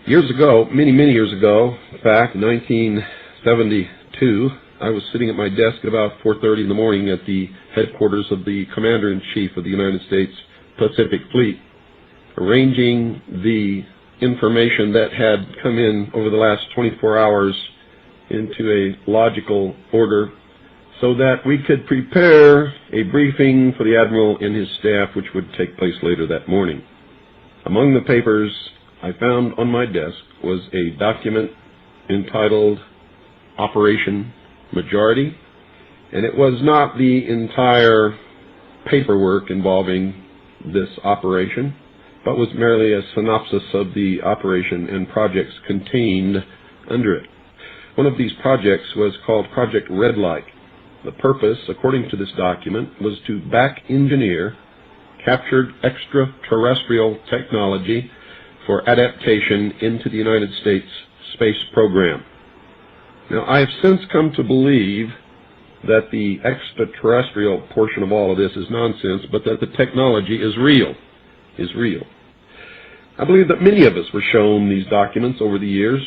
Years ago, many years ago, in fact, in 1972, I was sitting at my desk at about 4:30 in the morning at the headquarters of the Commander-in-Chief of the United States Pacific Fleet, arranging the information that had come in over the last 24 hours into a logical order so that we could prepare a briefing for the Admiral and his staff, which would take place later that morning. Among the papers I found on my desk was a document entitled Operation Majority, and it was not the entire paperwork involving this operation, but was merely a synopsis of the operation and projects contained under it. One of these projects was called Project Red Light. The purpose, according to this document, was to back-engineer captured extraterrestrial technology for adaptation into the United States space program. Now, I have since come to believe that the extraterrestrial portion of all of this is nonsense, but that the technology is real. I believe that many of us were shown these documents over the years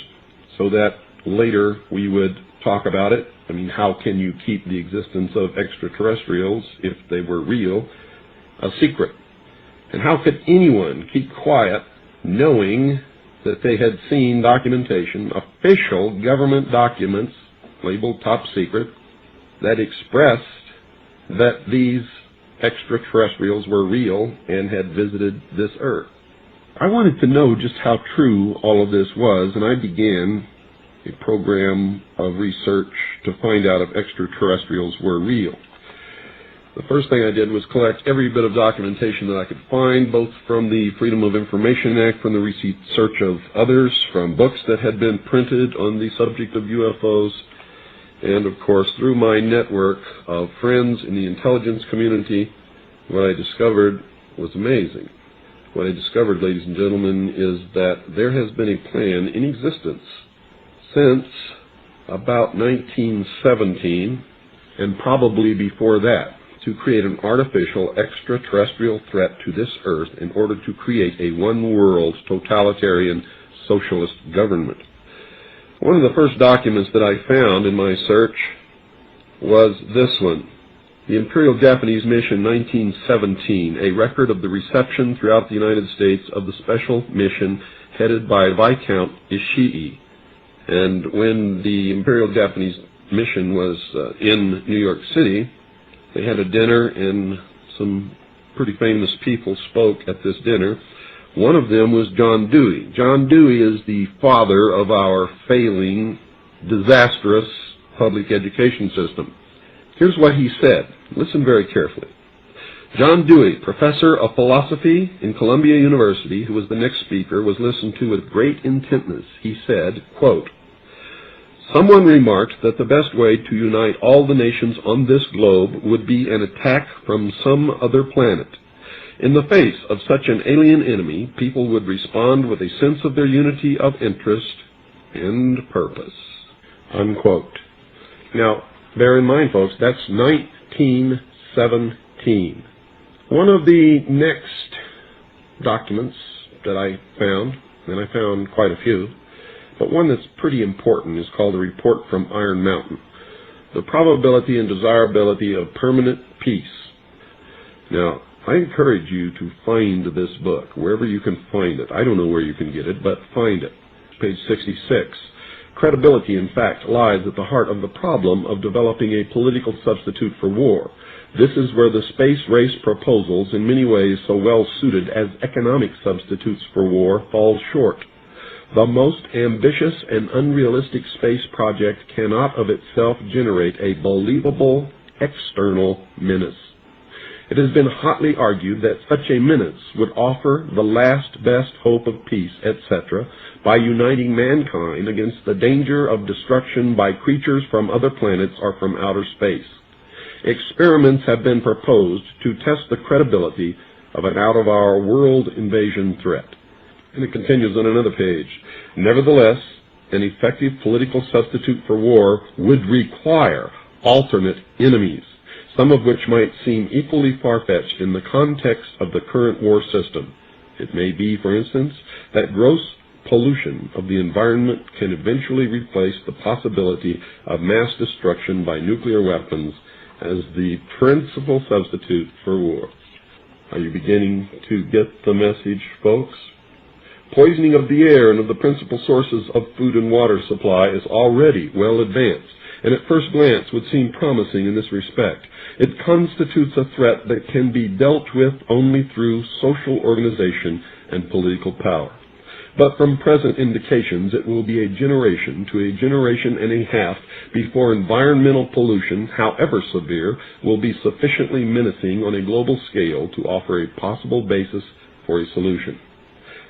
so that later we would talk about it. I mean, how can you keep the existence of extraterrestrials, if they were real, a secret? And how could anyone keep quiet knowing that they had seen documentation, official government documents labeled top secret, that expressed that these extraterrestrials were real and had visited this earth? I wanted to know just how true all of this was, and I began a program of research to find out if extraterrestrials were real. The first thing I did was collect every bit of documentation that I could find, both from the Freedom of Information Act, from the research of others, from books that had been printed on the subject of UFOs, and of course through my network of friends in the intelligence community. What I discovered was amazing. What I discovered, ladies and gentlemen, is that there has been a plan in existence since about 1917, and probably before that, to create an artificial extraterrestrial threat to this earth in order to create a one-world totalitarian socialist government. One of the first documents that I found in my search was this one, the Imperial Japanese Mission 1917, a record of the reception throughout the United States of the special mission headed by Viscount Ishii. And when the Imperial Japanese Mission was in New York City, they had a dinner, and some pretty famous people spoke at this dinner. One of them was John Dewey. John Dewey is the father of our failing, disastrous public education system. Here's what he said. Listen very carefully. John Dewey, professor of philosophy in Columbia University, who was the next speaker, was listened to with great intentness. He said, quote, "Someone remarked that the best way to unite all the nations on this globe would be an attack from some other planet. In the face of such an alien enemy, people would respond with a sense of their unity of interest and purpose." Unquote. Now, bear in mind, folks, that's 1917. One of the next documents that I found, and I found quite a few, but one that's pretty important, is called a report from Iron Mountain, the probability and desirability of permanent peace. Now, I encourage you to find this book, wherever you can find it. I don't know where you can get it, but find it. Page 66. Credibility, in fact, lies at the heart of the problem of developing a political substitute for war. This is where the space race proposals, in many ways so well suited as economic substitutes for war, fall short. The most ambitious and unrealistic space project cannot of itself generate a believable external menace. It has been hotly argued that such a menace would offer the last best hope of peace, etc., by uniting mankind against the danger of destruction by creatures from other planets or from outer space. Experiments have been proposed to test the credibility of an out-of-our-world invasion threat. And it continues on another page. Nevertheless, an effective political substitute for war would require alternate enemies, some of which might seem equally far-fetched in the context of the current war system. It may be, for instance, that gross pollution of the environment can eventually replace the possibility of mass destruction by nuclear weapons as the principal substitute for war. Are you beginning to get the message, folks? Poisoning of the air and of the principal sources of food and water supply is already well advanced, and at first glance would seem promising in this respect. It constitutes a threat that can be dealt with only through social organization and political power. But from present indications, it will be a generation to a generation and a half before environmental pollution, however severe, will be sufficiently menacing on a global scale to offer a possible basis for a solution.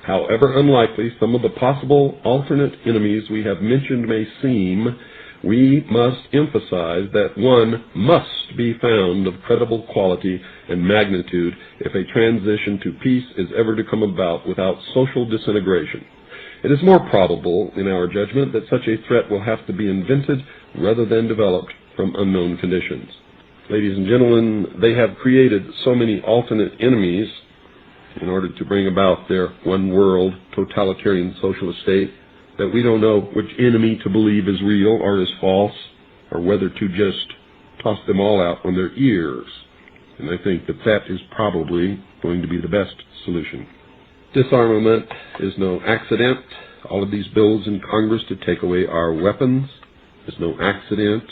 However unlikely some of the possible alternate enemies we have mentioned may seem, we must emphasize that one must be found of credible quality and magnitude if a transition to peace is ever to come about without social disintegration. It is more probable, in our judgment, that such a threat will have to be invented rather than developed from unknown conditions. Ladies and gentlemen, they have created so many alternate enemies in order to bring about their one-world totalitarian socialist state that we don't know which enemy to believe is real or is false, or whether to just toss them all out on their ears. And I think that that is probably going to be the best solution. Disarmament is no accident. All of these bills in Congress to take away our weapons is no accident.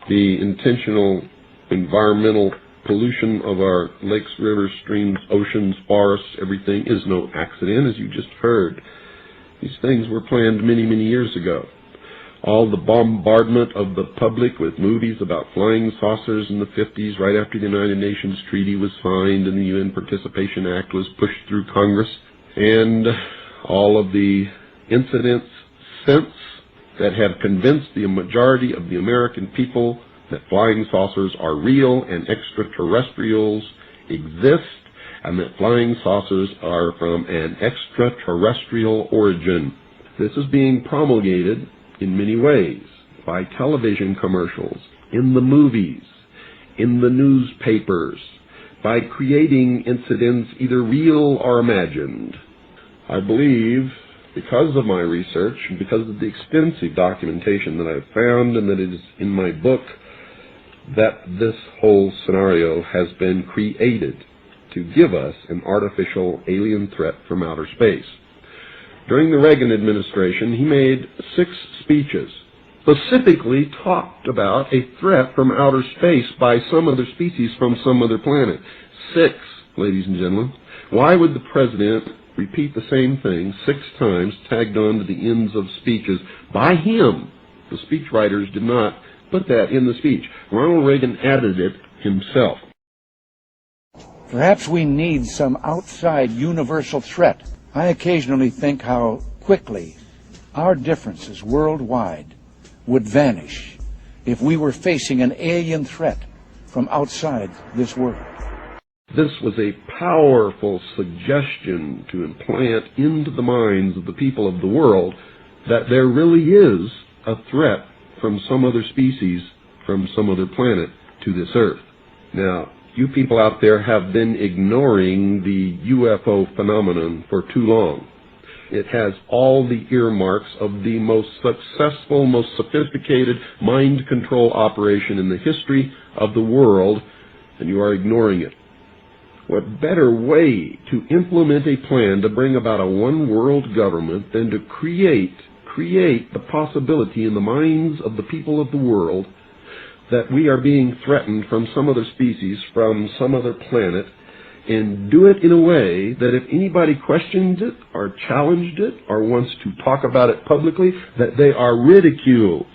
The intentional environmental pollution of our lakes, rivers, streams, oceans, forests, everything is no accident, as you just heard. These things were planned many, many years ago. All the bombardment of the public with movies about flying saucers in the 50s, right after the United Nations Treaty was signed and the UN Participation Act was pushed through Congress, and all of the incidents since that have convinced the majority of the American people that flying saucers are real and extraterrestrials exist, and that flying saucers are from an extraterrestrial origin. This is being promulgated in many ways, by television commercials, in the movies, in the newspapers, by creating incidents either real or imagined. I believe, because of my research, and because of the extensive documentation that I've found and that is in my book, that this whole scenario has been created to give us an artificial alien threat from outer space. During the Reagan administration, he made 6 speeches, specifically talked about a threat from outer space by some other species from some other planet. 6, ladies and gentlemen. Why would the president repeat the same thing 6 times, tagged on to the ends of speeches by him? The speechwriters did not put that in the speech. Ronald Reagan added it himself. Perhaps we need some outside universal threat. I occasionally think how quickly our differences worldwide would vanish if we were facing an alien threat from outside this world. This was a powerful suggestion to implant into the minds of the people of the world that there really is a threat from some other species, from some other planet to this earth. Now, you people out there have been ignoring the UFO phenomenon for too long. It has all the earmarks of the most successful, most sophisticated mind control operation in the history of the world, and you are ignoring it. What better way to implement a plan to bring about a one-world government than to create the possibility in the minds of the people of the world that we are being threatened from some other species, from some other planet, and do it in a way that if anybody questions it or challenged it or wants to talk about it publicly, that they are ridiculed.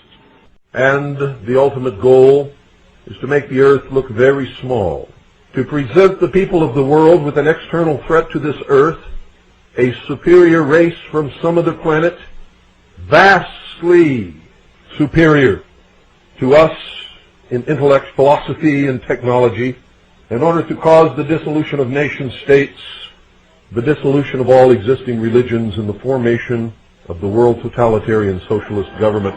And the ultimate goal is to make the earth look very small, to present the people of the world with an external threat to this earth, a superior race from some other planet, vastly superior to us in intellect, philosophy, and technology, in order to cause the dissolution of nation-states, the dissolution of all existing religions, and the formation of the world totalitarian socialist government.